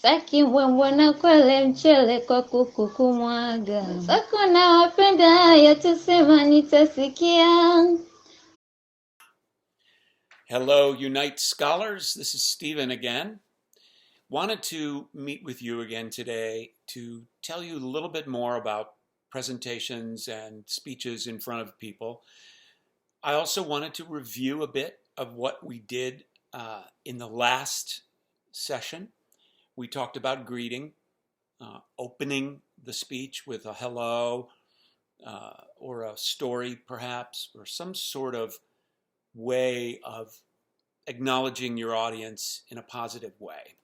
Staki mbwembwana kwele mchele kwa kuku kumwaga. Zako na wapenda yatusema nitasikia. Hello, Unite Scholars. This is Stephen again. Wanted to meet with you again today to tell you a little bit more about presentations and speeches in front of people. I also wanted to review a bit of what we did in the last session. We talked about greeting, opening the speech with a hello or a story perhaps, or some sort of way of acknowledging your audience in a positive way.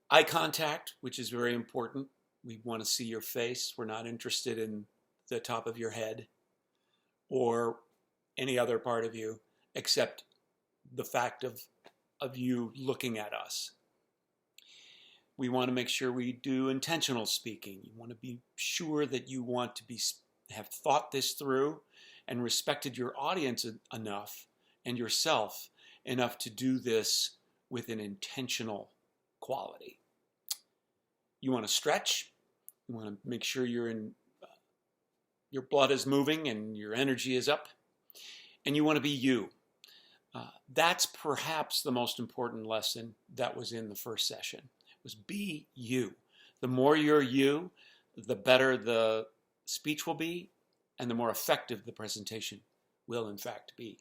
Eye contact, which is very important. We want to see your face. We're not interested in the top of your head or any other part of you except the fact of you looking at us. We want to make sure we do intentional speaking. You want to be sure that you want to have thought this through and respected your audience enough and yourself enough to do this with an intentional quality. You want to stretch. You want to make sure your blood is moving and your energy is up. And you want to be you. That's perhaps the most important lesson that was in the first session. It was be you. The more you're you, the better the speech will be, and the more effective the presentation will in fact be.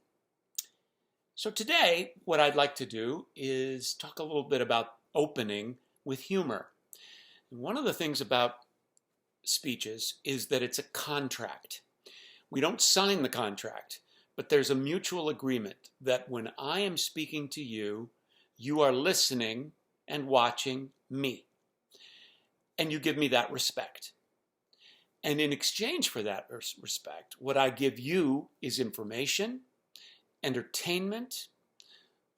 So today, what I'd like to do is talk a little bit about opening with humor. And one of the things about speeches is that it's a contract. We don't sign the contract, but there's a mutual agreement that when I am speaking to you, you are listening and watching me. And you give me that respect. And in exchange for that respect, what I give you is information, entertainment,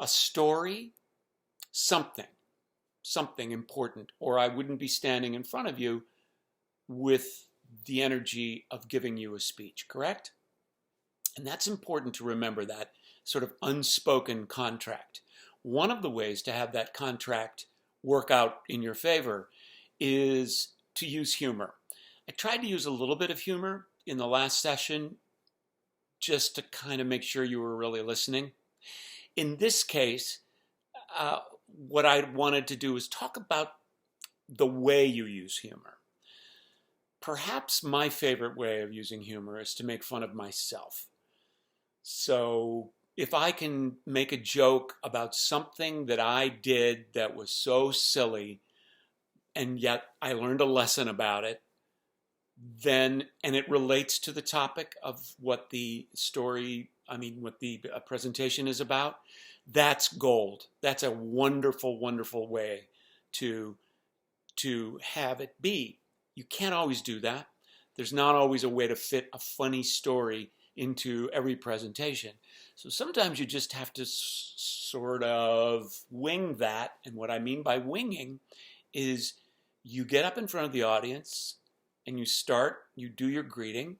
a story, something important, or I wouldn't be standing in front of you with the energy of giving you a speech, correct? And that's important to remember, that sort of unspoken contract. One of the ways to have that contract work out in your favor is to use humor. I tried to use a little bit of humor in the last session just to kind of make sure you were really listening. In this case, what I wanted to do is talk about the way you use humor. Perhaps my favorite way of using humor is to make fun of myself. So if I can make a joke about something that I did that was so silly, and yet I learned a lesson about it, and it relates to the topic of what the presentation is about, that's gold. That's a wonderful, wonderful way to have it be. You can't always do that. There's not always a way to fit a funny story into every presentation. So sometimes you just have to sort of wing that. And what I mean by winging is you get up in front of the audience and you do your greeting,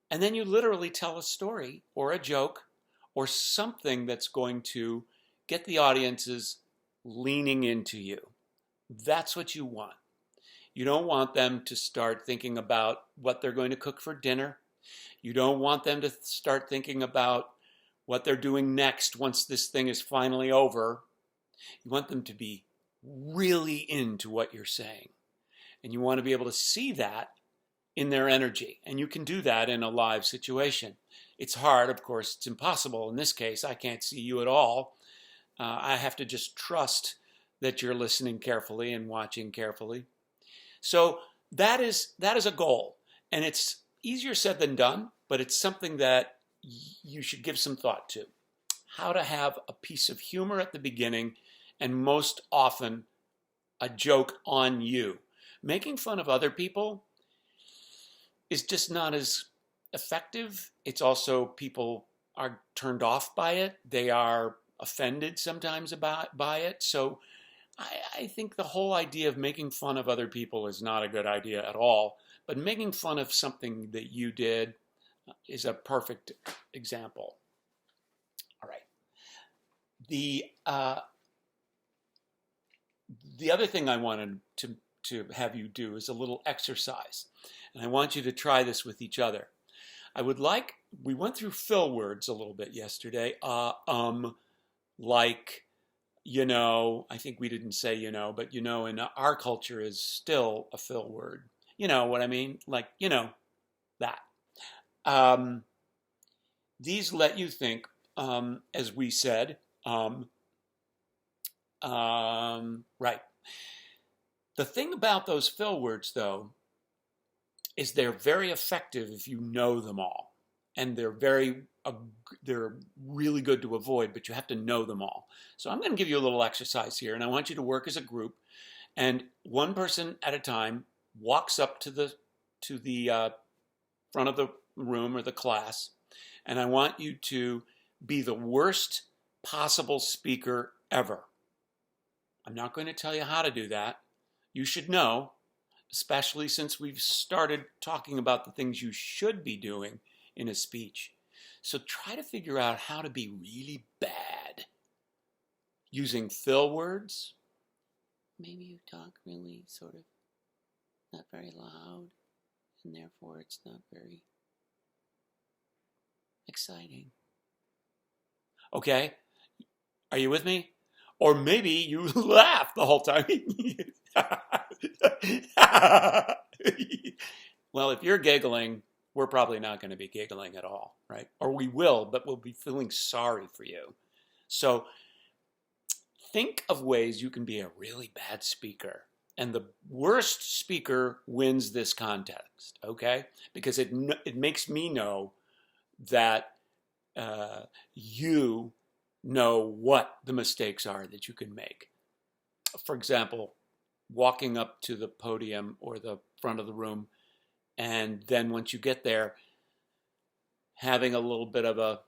and then you literally tell a story or a joke or something that's going to get the audiences leaning into you. That's what you want. You don't want them to start thinking about what they're going to cook for dinner. You don't want them to start thinking about what they're doing next once this thing is finally over. You want them to be really into what you're saying. And you want to be able to see that in their energy. And you can do that in a live situation. It's hard, of course, it's impossible. In this case, I can't see you at all. I have to just trust that you're listening carefully and watching carefully. So that is a goal. And it's easier said than done, but it's something that you should give some thought to. How to have a piece of humor at the beginning, and most often a joke on you. Making fun of other people is just not as effective. It's also, people are turned off by it. They are offended sometimes by it. So I think the whole idea of making fun of other people is not a good idea at all. But making fun of something that you did is a perfect example. All right. the other thing I wanted to have you do is a little exercise. And I want you to try this with each other. We went through fill words a little bit yesterday. Like, I think we didn't say, but in our culture is still a fill word. You know what I mean? Like, that. These let you think, as we said, right. The thing about those fill words, though, is they're very effective if you know them all. And they're really good to avoid, but you have to know them all. So I'm going to give you a little exercise here, and I want you to work as a group. And one person at a time walks up to the front of the room or the class, and I want you to be the worst possible speaker ever. I'm not going to tell you how to do that. You should know, especially since we've started talking about the things you should be doing in a speech. So try to figure out how to be really bad using fill words. Maybe you talk really sort of not very loud, and therefore it's not very exciting. Okay? Are you with me? Or maybe you laugh the whole time. Well, if you're giggling, we're probably not going to be giggling at all, right? Or we will, but we'll be feeling sorry for you. So think of ways you can be a really bad speaker. And the worst speaker wins this contest, okay? Because it makes me know that you know what the mistakes are that you can make. For example, walking up to the podium or the front of the room, and then once you get there, having a little bit of a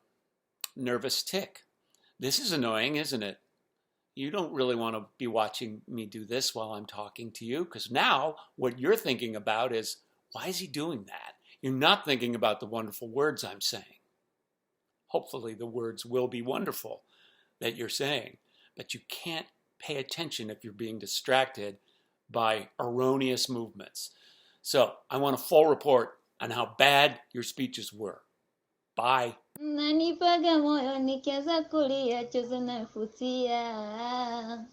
nervous tick. This is annoying, isn't it? You don't really want to be watching me do this while I'm talking to you, because now what you're thinking about is, why is he doing that? You're not thinking about the wonderful words I'm saying. Hopefully the words will be wonderful that you're saying, but you can't pay attention if you're being distracted by erroneous movements. So I want a full report on how bad your speeches were. Bye. Nanipaga moyo nikianza kulia chozi nafutia.